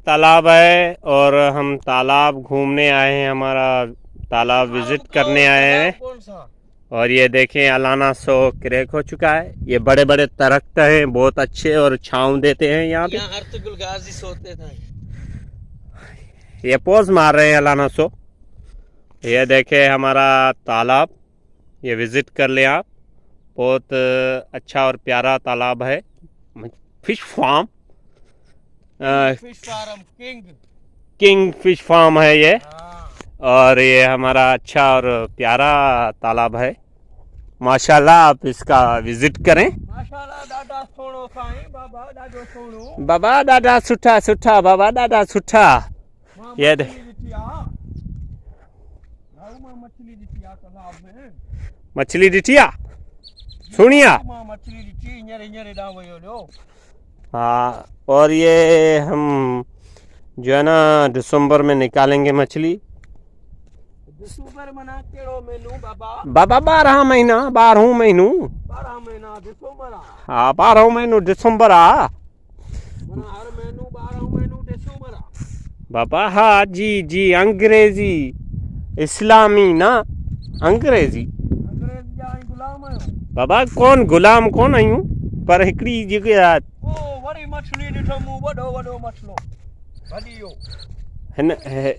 तालाब है और हम तालाब घूमने आए हैं, हमारा तालाब विजिट करने आए हैं। कौन सा? और ये देखें अलाना सो क्रैक हो चुका है। ये बड़े बड़े दरख्त हैं, बहुत अच्छे और छांव देते हैं यहाँ पे। अर्तुगरुल गाजी सोते थे। ये पोज मार रहे हैं अलाना सो। ये देखें हमारा तालाब, ये विजिट कर ले आप। बहुत अच्छा और प्यारा तालाब है। Fish farm, fish farm king fish farm है ये। हाँ। और ये हमारा अच्छा और प्यारा तालाब है। माशाल्लाह, आप इसका विजिट करें। माशाल्लाह दादा सोनो साईं, बाबा दादो सोनो। बाबा दादा सुठा सुठा, बाबा दादा सुठा। ये दे मछली दिखिया तालाब में। मछली दिखिया सुनिया। मछली दिखी इन्हें इन्हें डाल दो। हाँ, और ये हम जो है ना दिसंबर में निकालेंगे मछली। दिसंबर मना केड़ो महीनू बाबा? बाबा 12 महीना, 12 महीनू। 12 महीना दिसंबर आ। हाँ, 12 महीनू दिसंबर आ। मना हर महीनू 12 महीनू दिसंबर आ। बाबा हाँ जी जी, अंग्रेजी इस्लामी ना अंग्रेजी। अंग्रेज जा गुलाम आयो। बाबा कौन गुलाम कोन आयूं, पर हिकड़ी जगह ओ वरी मछली दिठो मु वडो वडो मछलो वडियो।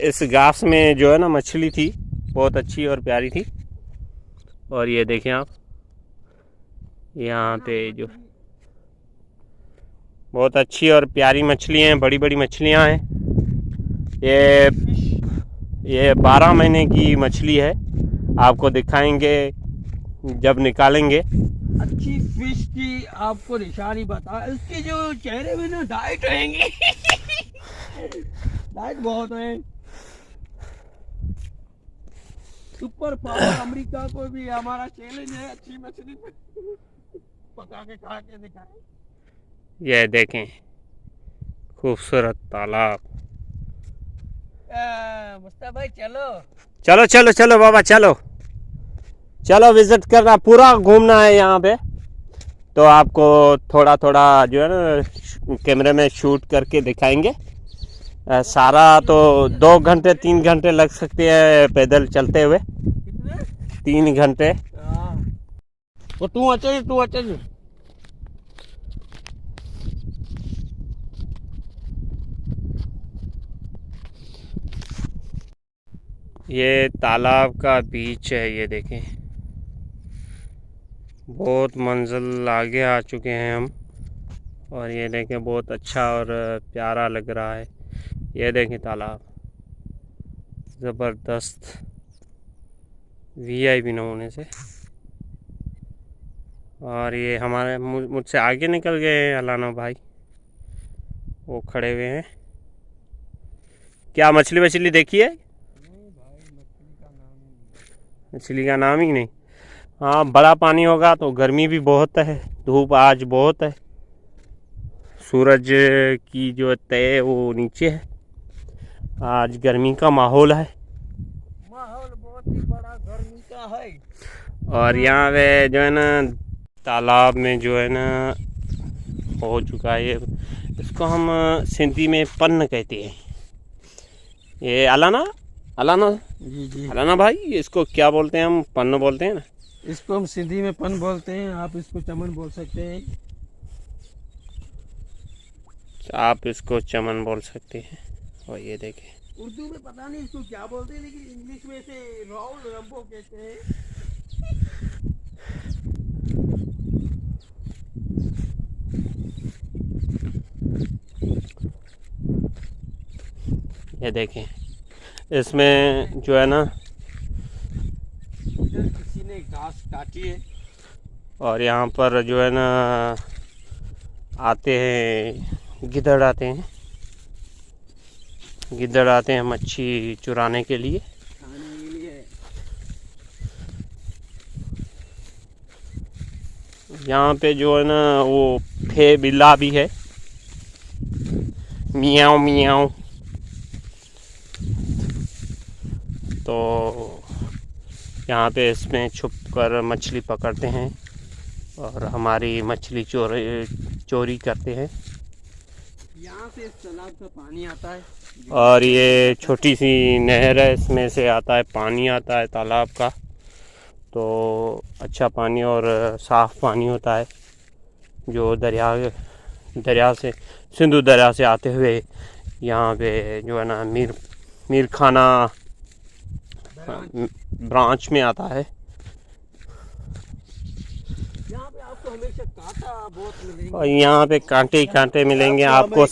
इस घास में जो है ना मछली थी, बहुत अच्छी और प्यारी थी। और ये देखें आप, यहाँ पे जो बहुत अच्छी और प्यारी मछलियाँ हैं, बड़ी बड़ी मछलियाँ हैं। ये 12 महीने की मछली है, आपको दिखाएंगे जब निकालेंगे। अच्छी फिश की आपको निशानी बता, इसके जो चेहरे में ना डाइट रहेंगे। डाइट बहुत है। सुपर पावर अमेरिका को भी हमारा चैलेंज है, अच्छी मछली पका के खा के दिखाएं। यह देखें खूबसूरत तालाब। मुस्ताफ भाई चलो चलो चलो चलो बाबा, चलो चलो विजिट करना, पूरा घूमना है यहाँ पे। तो आपको थोड़ा थोड़ा जो है ना कैमरे में शूट करके दिखाएंगे। सारा तो 2 घंटे 3 घंटे लग सकते हैं पैदल चलते हुए। कितने? 3 घंटे। वो तू अचे ये तालाब का बीच है, ये देखें। बहुत मंजिल आगे आ चुके हैं हम। और ये देखें बहुत अच्छा और प्यारा लग रहा है। ये देखें तालाब ज़बरदस्त वीआईपी नमूने से। और ये हमारे मुझसे आगे निकल गए हैं अलाना भाई, वो खड़े हुए हैं। क्या मछली वछली देखी है? मछली का नाम ही नहीं। हाँ, बड़ा पानी होगा तो गर्मी भी बहुत है, धूप आज बहुत है। सूरज की जो तय है वो नीचे है। आज गर्मी का माहौल है। माहौल बहुत ही बड़ा गर्मी का है। और यहाँ पे जो है ना तालाब में जो है ना हो चुका है, इसको हम सिंधी में पन्न कहते हैं। ये अलाना जी अलाना भाई, इसको क्या बोलते हैं? हम पन्न बोलते हैं ना। इसको हम सिंधी में पन बोलते हैं, आप इसको चमन बोल सकते हैं। आप इसको चमन बोल सकते हैं। और ये देखें उर्दू में पता नहीं इसको क्या बोलते हैं, लेकिन इंग्लिश में इसे राउल रंबो कहते हैं। ये देखें, इसमें जो है ना किसी ने घास काटी है। और यहाँ पर जो है ना आते हैं गिद्धड़, आते हैं मच्छी चुराने के लिए। यहाँ पे जो है ना वो फे बिल्ला भी है, मियाओ मियाओ। तो यहाँ पे इसमें छुप कर मछली पकड़ते हैं और हमारी मछली चोरी करते हैं। यहाँ से इस तालाब का पानी आता है। और ये छोटी सी नहर है, इसमें से आता है पानी, आता है तालाब का। तो अच्छा पानी और साफ़ पानी होता है जो दरिया से, सिंधु दरिया से आते हुए यहाँ पे जो है ना मीर खाना ब्रांच में आता है। यहाँ पे आपको हमेशा कांटा बहुत मिलेंगे और यहाँ पे कांटे ही कांटे मिलेंगे आपको,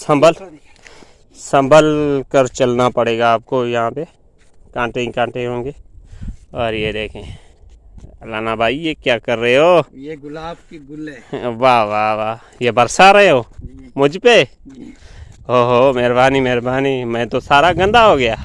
संभल कर चलना पड़ेगा आपको। यहाँ पे कांटे ही कांटे होंगे। और ये देखें लाना भाई, ये क्या कर रहे हो? ये गुलाब की गुल है। वाह वाह वाह, ये बरसा रहे हो मुझ पे? ओहो मेहरबानी मेहरबानी, मैं तो सारा गंदा हो गया।